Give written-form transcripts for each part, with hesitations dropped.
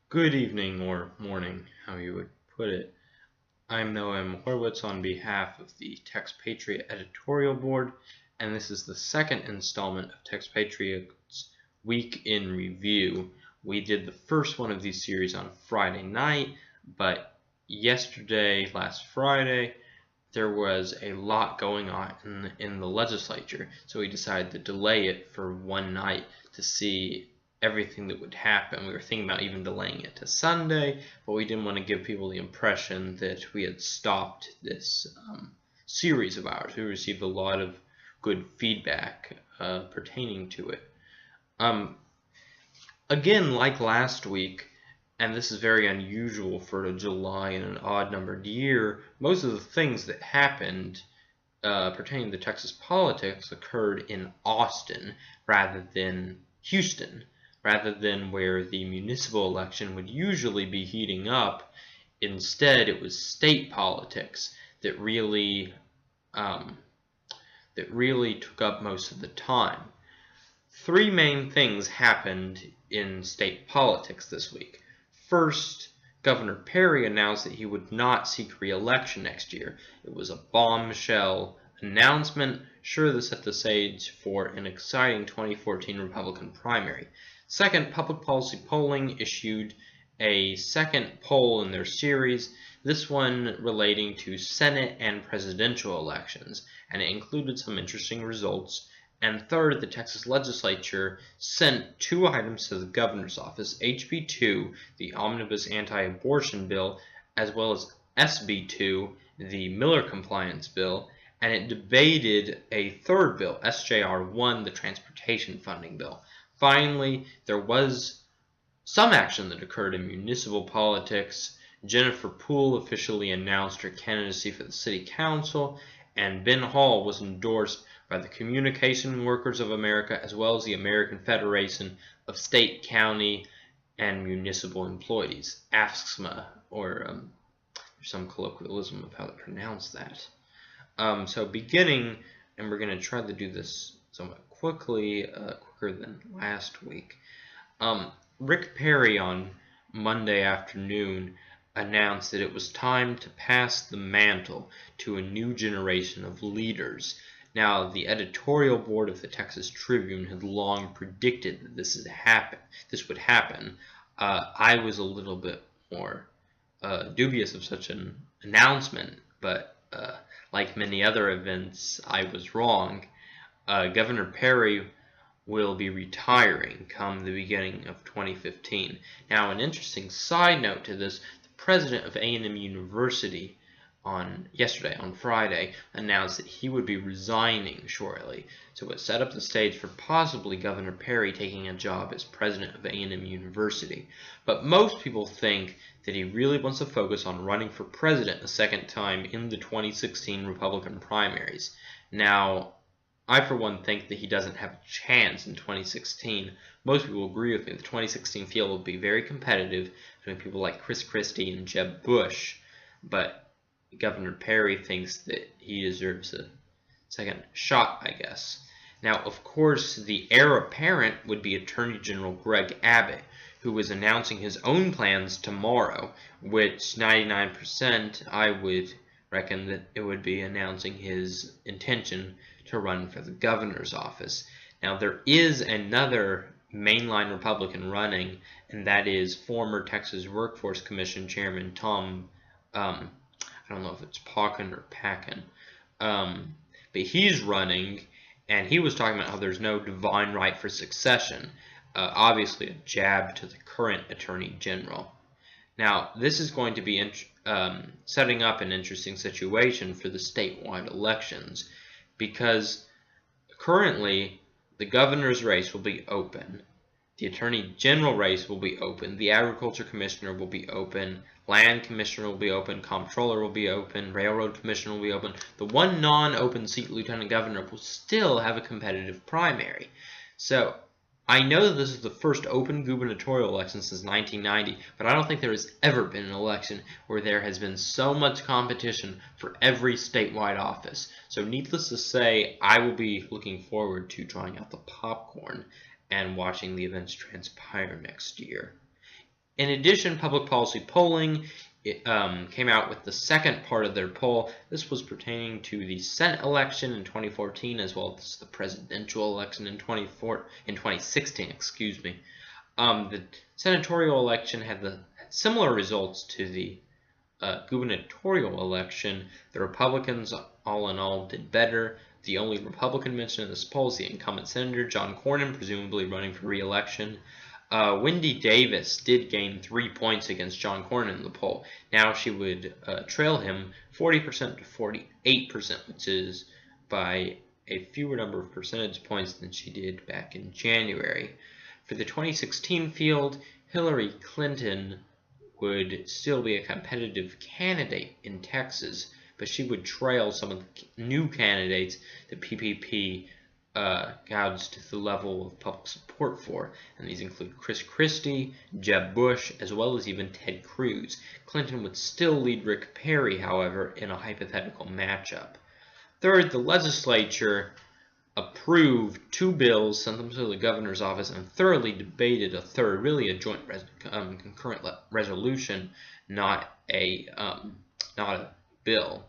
Good evening or morning, how you would put it. I'm Noam Horwitz on behalf of the Texpatriate editorial board, and this is the second installment of Texpatriate's Week in Review. We did the first one of these series on Friday night, but last Friday, there was a lot going on in the legislature, so we decided to delay it for one night to see everything that would happen. We were thinking about even delaying it to Sunday, but we didn't want to give people the impression that we had stopped this series of ours. We received a lot of good feedback pertaining to it. Again, like last week, and this is very unusual for a July in an odd-numbered year, most of the things that happened pertaining to Texas politics occurred in Austin rather than Houston, rather than where the municipal election would usually be heating up. Instead, it was state politics that really took up most of the time. Three main things happened in state politics this week. First, Governor Perry announced that he would not seek re-election next year. It was a bombshell announcement, sure to set the stage for an exciting 2014 Republican primary. Second, Public Policy Polling issued a second poll in their series, this one relating to Senate and presidential elections, and it included some interesting results. And third, the Texas legislature sent two items to the governor's office, HB 2, the omnibus anti-abortion bill, as well as SB 2, the Miller compliance bill, and it debated a third bill, SJR 1, the transportation funding bill. Finally, there was some action that occurred in municipal politics. Jennifer Poole officially announced her candidacy for the city council, and Ben Hall was endorsed by the Communication Workers of America as well as the American Federation of State, County, and Municipal Employees, AFSCMA, or there's some colloquialism of how to pronounce that. So beginning, and we're going to try to do this somewhat quickly, quicker than last week. Rick Perry on Monday afternoon announced that it was time to pass the mantle to a new generation of leaders. Now, the editorial board of the Texas Tribune had long predicted that this would happen. I was a little bit more dubious of such an announcement, but like many other events, I was wrong. Governor Perry will be retiring come the beginning of 2015. Now, an interesting side note to this, the president of A&M University on Friday, announced that he would be resigning shortly. So it set up the stage for possibly Governor Perry taking a job as president of A&M University. But most people think that he really wants to focus on running for president a second time in the 2016 Republican primaries. Now, I, for one, think that he doesn't have a chance in 2016. Most people agree with me. The 2016 field will be very competitive between people like Chris Christie and Jeb Bush, but Governor Perry thinks that he deserves a second shot, I guess. Now, of course, the heir apparent would be Attorney General Greg Abbott, who is announcing his own plans tomorrow, which 99% I would reckon that it would be announcing his intention to run for the governor's office. Now, there is another mainline Republican running, and that is former Texas Workforce Commission Chairman Tom, I don't know if it's Pauken or Packen, but he's running, and he was talking about how there's no divine right for succession, obviously a jab to the current Attorney General. Now, this is going to be setting up an interesting situation for the statewide elections, because currently the governor's race will be open, the Attorney General race will be open, the Agriculture Commissioner will be open, Land Commissioner will be open, Comptroller will be open, Railroad Commissioner will be open. The one non-open seat, Lieutenant Governor, will still have a competitive primary. So I know that this is the first open gubernatorial election since 1990, but I don't think there has ever been an election where there has been so much competition for every statewide office. So needless to say, I will be looking forward to drawing out the popcorn and watching the events transpire next year. In addition, Public Policy Polling came out with the second part of their poll. This was pertaining to the Senate election in 2014 as well as the presidential election in 2016. Excuse me. The senatorial election had similar results to the gubernatorial election. The Republicans, all in all, did better. The only Republican mentioned in this poll is the incumbent senator, John Cornyn, presumably running for re-election. Wendy Davis did gain 3 points against John Cornyn in the poll. Now she would trail him 40% to 48%, which is by a fewer number of percentage points than she did back in January. For the 2016 field, Hillary Clinton would still be a competitive candidate in Texas, but she would trail some of the new candidates the PPP gouged to the level of public support for, and these include Chris Christie, Jeb Bush, as well as even Ted Cruz. Clinton would still lead Rick Perry, however, in a hypothetical matchup. Third, the legislature approved 2 bills, sent them to the governor's office, and thoroughly debated a third, really a joint concurrent resolution, not a bill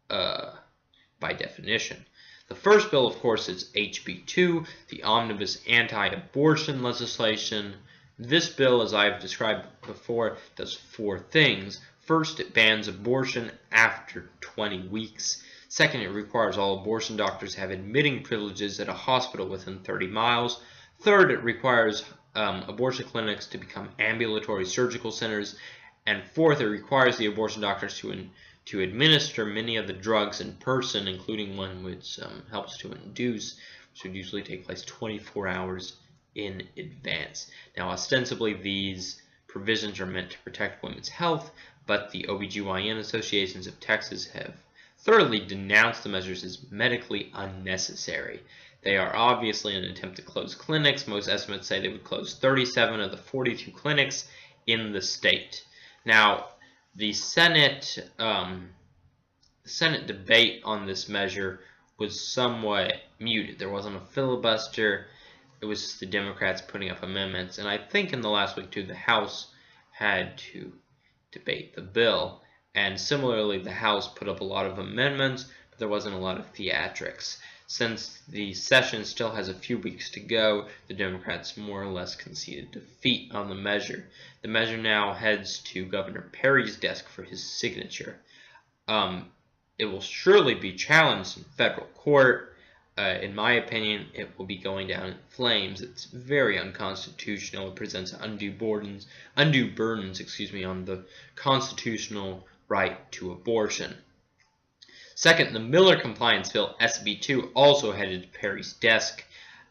by definition. The first bill, of course, is HB 2, the omnibus anti-abortion legislation. This bill, as I've described before, does 4 things. First, it bans abortion after 20 weeks. Second, it requires all abortion doctors to have admitting privileges at a hospital within 30 miles. Third, it requires abortion clinics to become ambulatory surgical centers. And fourth, it requires the abortion doctors to administer many of the drugs in person, including one which helps to induce, which would usually take place 24 hours in advance. Now, ostensibly, these provisions are meant to protect women's health, but the OBGYN associations of Texas have thoroughly denounced the measures as medically unnecessary. They are obviously an attempt to close clinics. Most estimates say they would close 37 of the 42 clinics in the state. Now, the Senate debate on this measure was somewhat muted. There wasn't a filibuster. It was just the Democrats putting up amendments. And I think in the last week, too, the House had to debate the bill. And similarly, the House put up a lot of amendments, but there wasn't a lot of theatrics. Since the session still has a few weeks to go, the Democrats more or less conceded defeat on the measure. The measure now heads to Governor Perry's desk for his signature. It will surely be challenged in federal court. In my opinion, it will be going down in flames. It's very unconstitutional. It presents undue burdens, on the constitutional right to abortion. Second, the Miller Compliance Bill, SB 2, also headed to Perry's desk.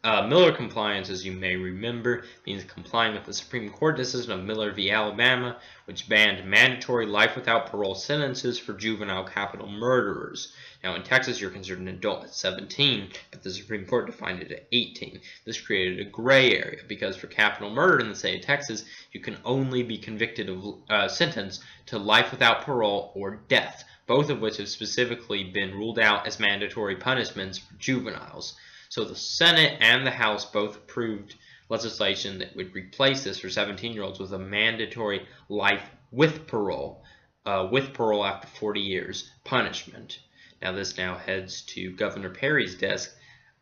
Miller compliance, as you may remember, means complying with the Supreme Court decision of Miller v. Alabama, which banned mandatory life without parole sentences for juvenile capital murderers. Now, in Texas, you're considered an adult at 17, but the Supreme Court defined it at 18. This created a gray area, because for capital murder in the state of Texas, you can only be convicted of sentenced to life without parole or death, both of which have specifically been ruled out as mandatory punishments for juveniles. So the Senate and the House both approved legislation that would replace this for 17-year-olds with a mandatory life with parole after 40 years punishment. Now this now heads to Governor Perry's desk.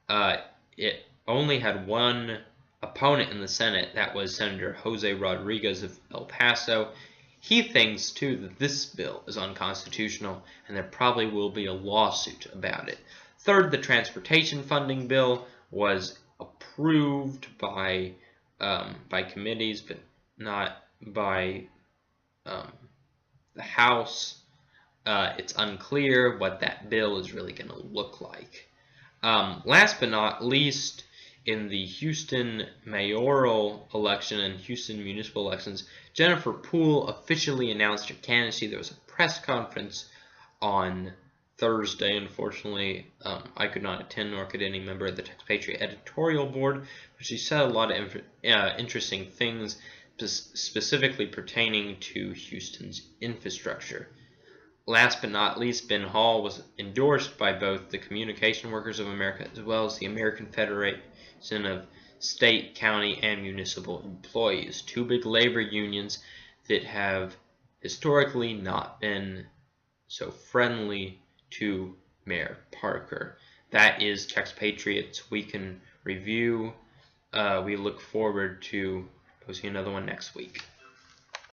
It only had one opponent in the Senate, that was Senator Jose Rodriguez of El Paso. He thinks, too, that this bill is unconstitutional, and there probably will be a lawsuit about it. Third, the transportation funding bill was approved by committees, but not by the House. It's unclear what that bill is really going to look like. Last but not least, in the Houston mayoral election and Houston municipal elections, Jennifer Poole officially announced her candidacy. There was a press conference on Thursday. Unfortunately, I could not attend, nor could any member of the Texpatriate editorial board, but she said a lot of interesting things, specifically pertaining to Houston's infrastructure. Last but not least, Ben Hall was endorsed by both the Communication Workers of America as well as the American Federation of state, county, and municipal employees. Two big labor unions that have historically not been so friendly to Mayor Parker. That is Texpatriate's Week in Review. We look forward to posting another one next week.